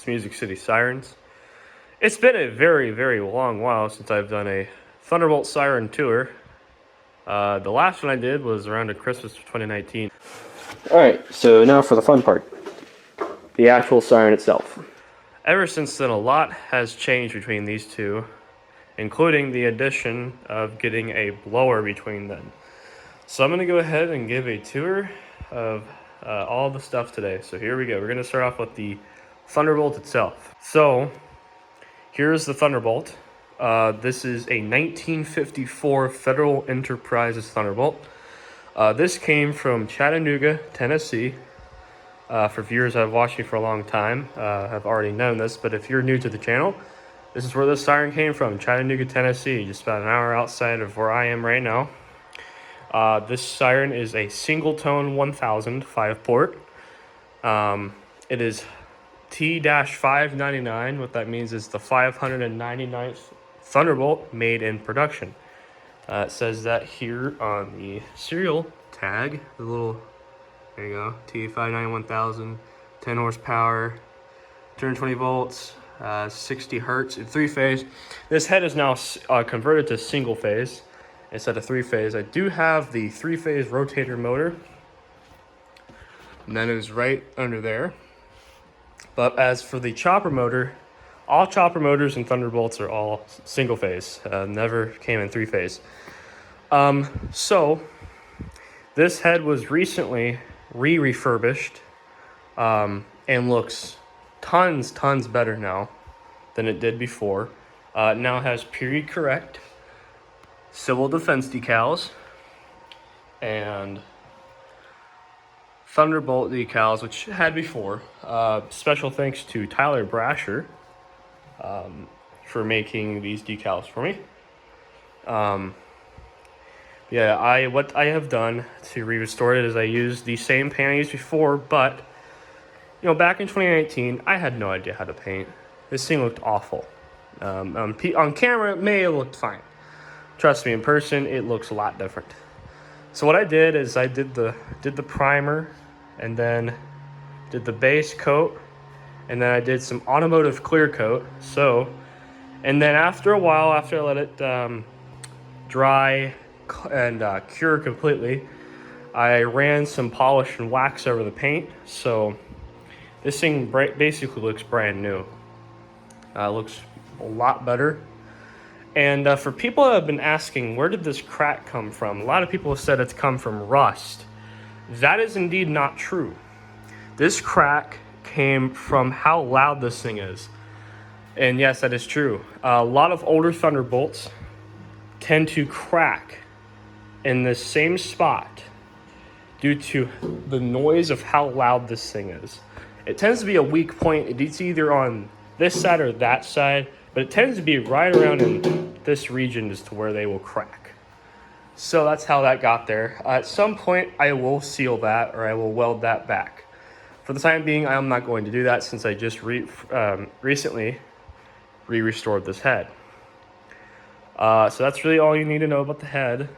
It's Music City Sirens. It's been a very, very long while since I've done a Thunderbolt Siren tour. The last one I did was around Christmas of 2019. Alright, so now for the fun part. The actual siren itself. Ever since then, a lot has changed between these two, including the addition of getting a blower between them. So I'm going to go ahead and give a tour of all the stuff today. So here we go. We're going to start off with the Thunderbolt itself. So here's the Thunderbolt. This is a 1954 Federal Enterprises Thunderbolt. This came from Chattanooga, Tennessee. For viewers that have watched me for a long time, have already known this, but if you're new to the channel, this is where this siren came from, Chattanooga, Tennessee, just about an hour outside of where I am right now. This siren is a single tone 1000 5-port. It is T-599. What that means is the 599th Thunderbolt made in production. It says that here on the serial tag, the little, there you go, T-591,000, 10 horsepower, 220 volts, 60 hertz in 3-phase. This head is now converted to single phase instead of 3-phase. I do have the 3-phase rotator motor, and that is right under there. But as for the chopper motor, all chopper motors and Thunderbolts are all single phase, never came in 3-phase. So this head was recently refurbished and looks tons better now than it did before. It now has period correct civil defense decals and Thunderbolt decals, which it had before. Special thanks to Tyler Brasher for making these decals for me. What I have done to restore it is I used the same paint I used before, but back in 2019, I had no idea how to paint. This thing looked awful. On camera, it may have looked fine. Trust me, in person, it looks a lot different. So what I did is I did the primer, and then did the base coat, and then I did some automotive clear coat. And then after a while, after I let it dry and cure completely, I ran some polish and wax over the paint. So this thing basically looks brand new. Looks a lot better. And for people that have been asking, where did this crack come from? A lot of people have said it's come from rust. That is indeed not true. This crack came from how loud this thing is. And yes, that is true. A lot of older Thunderbolts tend to crack in the same spot due to the noise of how loud this thing is. It tends to be a weak point. It's either on this side or that side, but it tends to be right around in this region as to where they will crack. So that's how that got there. At some point, I will seal that, or I will weld that back. For the time being, I am not going to do that since I just recently restored this head. So that's really all you need to know about the head.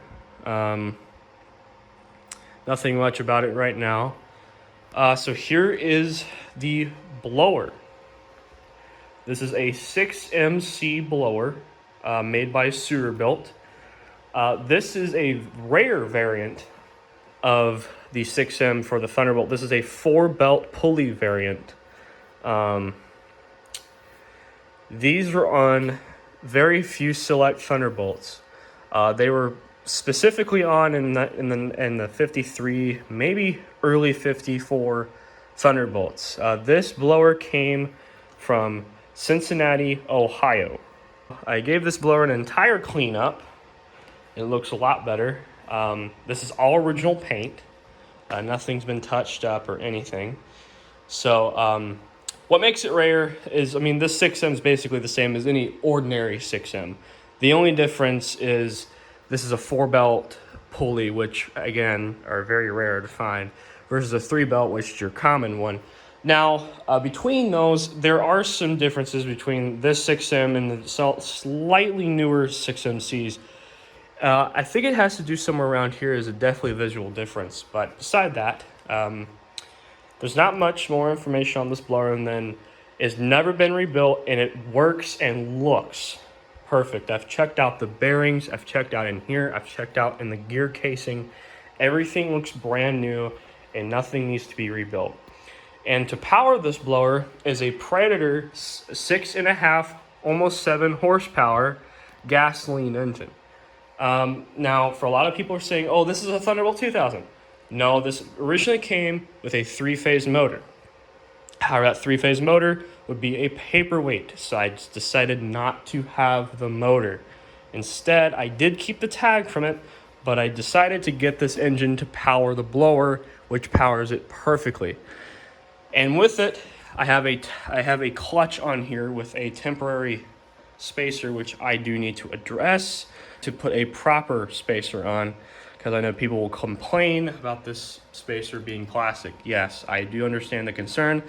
Nothing much about it right now. So here is the blower. This is a 6MC blower made by Thunderbolt. This is a rare variant of the 6M for the Thunderbolt. This is a 4-belt pulley variant. These were on very few select Thunderbolts. They were specifically on in the 53, maybe early 54 Thunderbolts. This blower came from Cincinnati, Ohio. I gave this blower an entire cleanup. It looks a lot better. This is all original paint. Nothing's been touched up or anything. So what makes it rare is, this 6M is basically the same as any ordinary 6M. The only difference is this is a 4-belt pulley, which again are very rare to find, versus a 3-belt, which is your common one. Now, between those, there are some differences between this 6M and the slightly newer 6MCs. I think it has to do somewhere around here. Is definitely a visual difference. But beside that, there's not much more information on this blower, and then It's never been rebuilt, and it works and looks perfect. I've checked out the bearings, I've checked out in here, I've checked out in the gear casing. Everything looks brand new, and nothing needs to be rebuilt. And to power this blower is a Predator 6.5, almost 7 horsepower gasoline engine. Now, for a lot of people are saying, oh, this is a Thunderbolt 2000. No, this originally came with a 3-phase motor. However, that 3-phase motor would be a paperweight, so I just decided not to have the motor. Instead, I did keep the tag from it, but I decided to get this engine to power the blower, which powers it perfectly. And with it, I have a clutch on here with a temporary spacer, which I do need to address to put a proper spacer on, because I know people will complain about this spacer being plastic. Yes, I do understand the concern,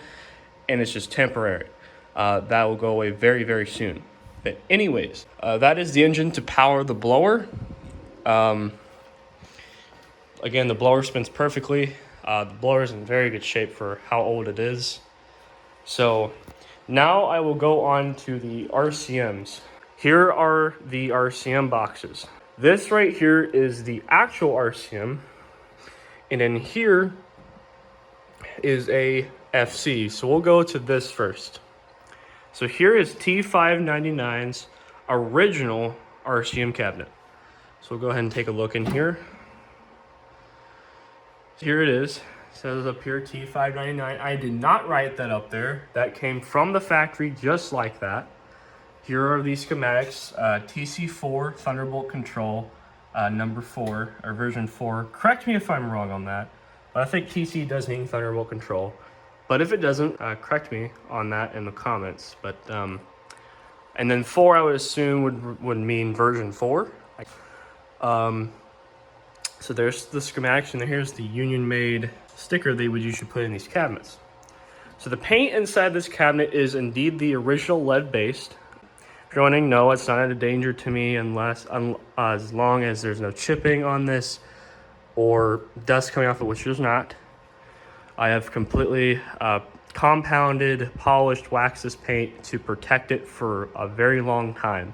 and it's just temporary. That will go away very, very soon. But anyways, that is the engine to power the blower. Again, the blower spins perfectly. The blower is in very good shape for how old it is. So now I will go on to the RCMs. Here are the RCM boxes. This right here is the actual RCM. And then here is a FC. So we'll go to this first. So here is T599's original RCM cabinet. So we'll go ahead and take a look in here. Here it is. It says up here T599. I did not write that up there. That came from the factory just like that. Here are the schematics. TC4 Thunderbolt control, number 4 or version 4. Correct me if I'm wrong on that, but I think TC does mean Thunderbolt control. But if it doesn't, correct me on that in the comments. But and then 4 I would assume would mean version 4. So there's the schematics, and here's the union-made sticker they would usually put in these cabinets. So the paint inside this cabinet is indeed the original lead-based. If you're wondering, no, it's not a danger to me as long as there's no chipping on this or dust coming off it, which there's not. I have completely compounded, polished, waxed this paint to protect it for a very long time.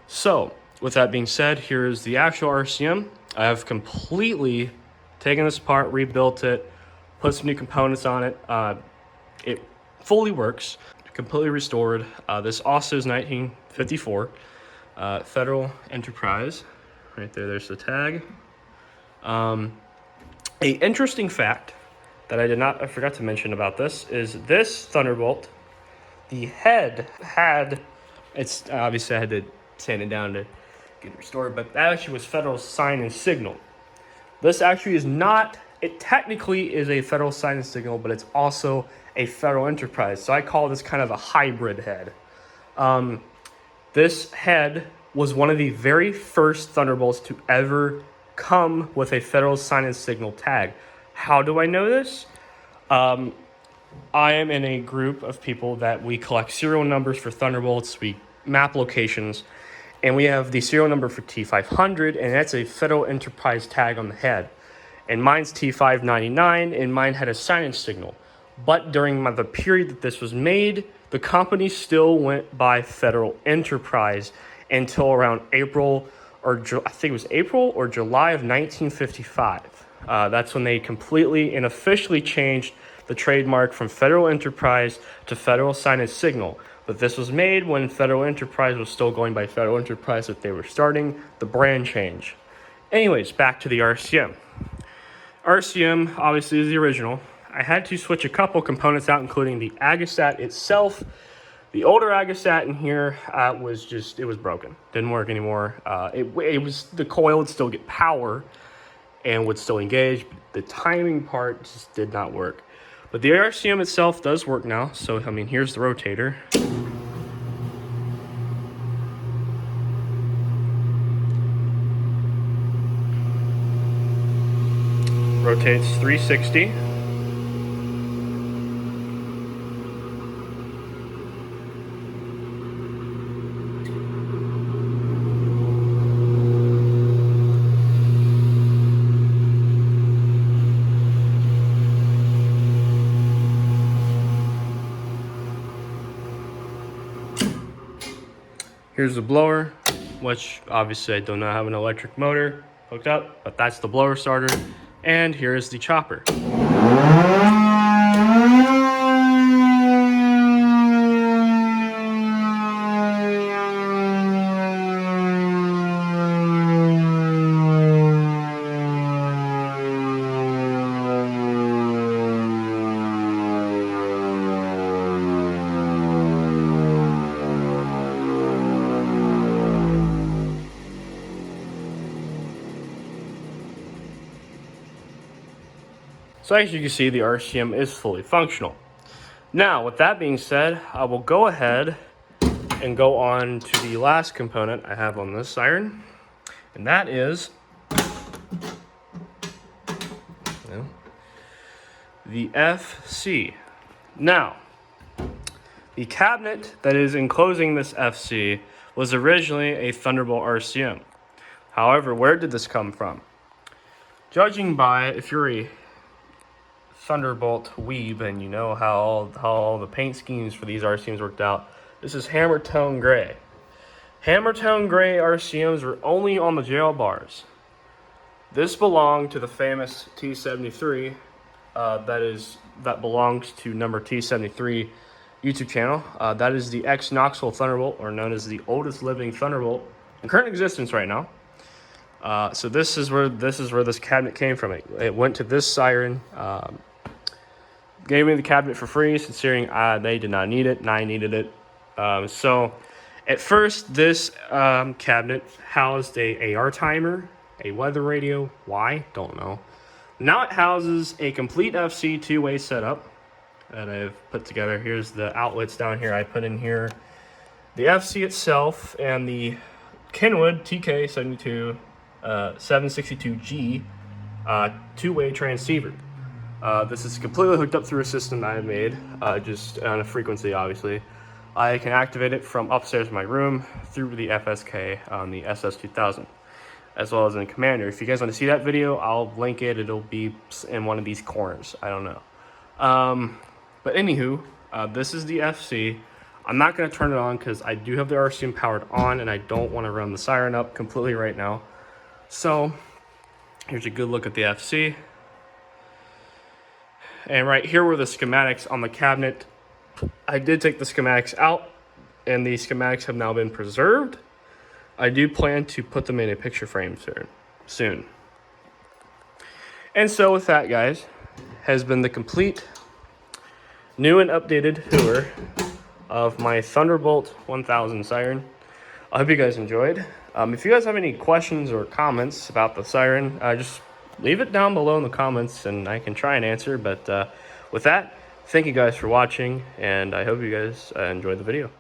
So with that being said, here is the actual RCM. I have completely taken this apart, rebuilt it, put some new components on it. It fully works, completely restored. This also is 1954 Federal Enterprise. Right there, there's the tag. A interesting fact that I forgot to mention about this is this Thunderbolt, the head had, it's obviously I had to sand it down to get it restored, but that actually was Federal Sign and Signal. This actually is not, it technically is a Federal Sign and Signal, but it's also a Federal Enterprise. So I call this kind of a hybrid head. This head was one of the very first Thunderbolts to ever come with a Federal Sign and Signal tag. How do I know this? I am in a group of people that we collect serial numbers for Thunderbolts. We map locations, and we have the serial number for T500, and that's a Federal Enterprise tag on the head. And mine's T599, and mine had a sign and signal. But during the period that this was made, the company still went by Federal Enterprise until around April or July of 1955. That's when they completely and officially changed the trademark from Federal Enterprise to Federal Sign and Signal. But this was made when Federal Enterprise was still going by Federal Enterprise, that they were starting the brand change. Anyways, back to the RCM. RCM obviously is the original. I had to switch a couple components out, including the Agasat itself. The older Agasat in here it was broken. Didn't work anymore. The coil would still get power and would still engage, but the timing part just did not work. But the RCM itself does work now. So, I mean, here's the rotator. Rotates 360. Here's the blower, which obviously I do not have an electric motor hooked up, but that's the blower starter. And here's the chopper. So as you can see, the RCM is fully functional. Now, with that being said, I will go ahead and go on to the last component I have on this siren, and that is the FC. Now, the cabinet that is enclosing this FC was originally a Thunderbolt RCM. However, where did this come from? Judging by, if you're a Thunderbolt weeb and you know how all the paint schemes for these RCMs worked out, this is hammer tone gray. Hammer tone gray RCMs were only on the jail bars. This belonged to the famous T73 that belongs to number T73 YouTube channel. That is the ex-Knoxville Thunderbolt, or known as the oldest living Thunderbolt in current existence right now. So this is where this cabinet came from. It went to this siren. Gave me the cabinet for free, considering they did not need it and I needed it. So at first, this cabinet housed a AR timer, a weather radio. Why? Don't know. Now it houses a complete FC two-way setup that I've put together. Here's the outlets down here. I put in here the FC itself and the Kenwood TK72 762G two-way transceiver. This is completely hooked up through a system I made, just on a frequency, obviously. I can activate it from upstairs in my room through the FSK on the SS2000, as well as in Commander. If you guys want to see that video, I'll link it. It'll be in one of these corners. I don't know. But anywho, this is the FC. I'm not going to turn it on because I do have the RCM powered on, and I don't want to run the siren up completely right now. So here's a good look at the FC. And right here were the schematics on the cabinet. I did take the schematics out, and the schematics have now been preserved. I do plan to put them in a picture frame soon. And so with that, guys, has been the complete new and updated tour of my Thunderbolt 1000 siren. I hope you guys enjoyed. If you guys have any questions or comments about the siren, just leave it down below in the comments and I can try and answer. But with that, thank you guys for watching, and I hope you guys enjoyed the video.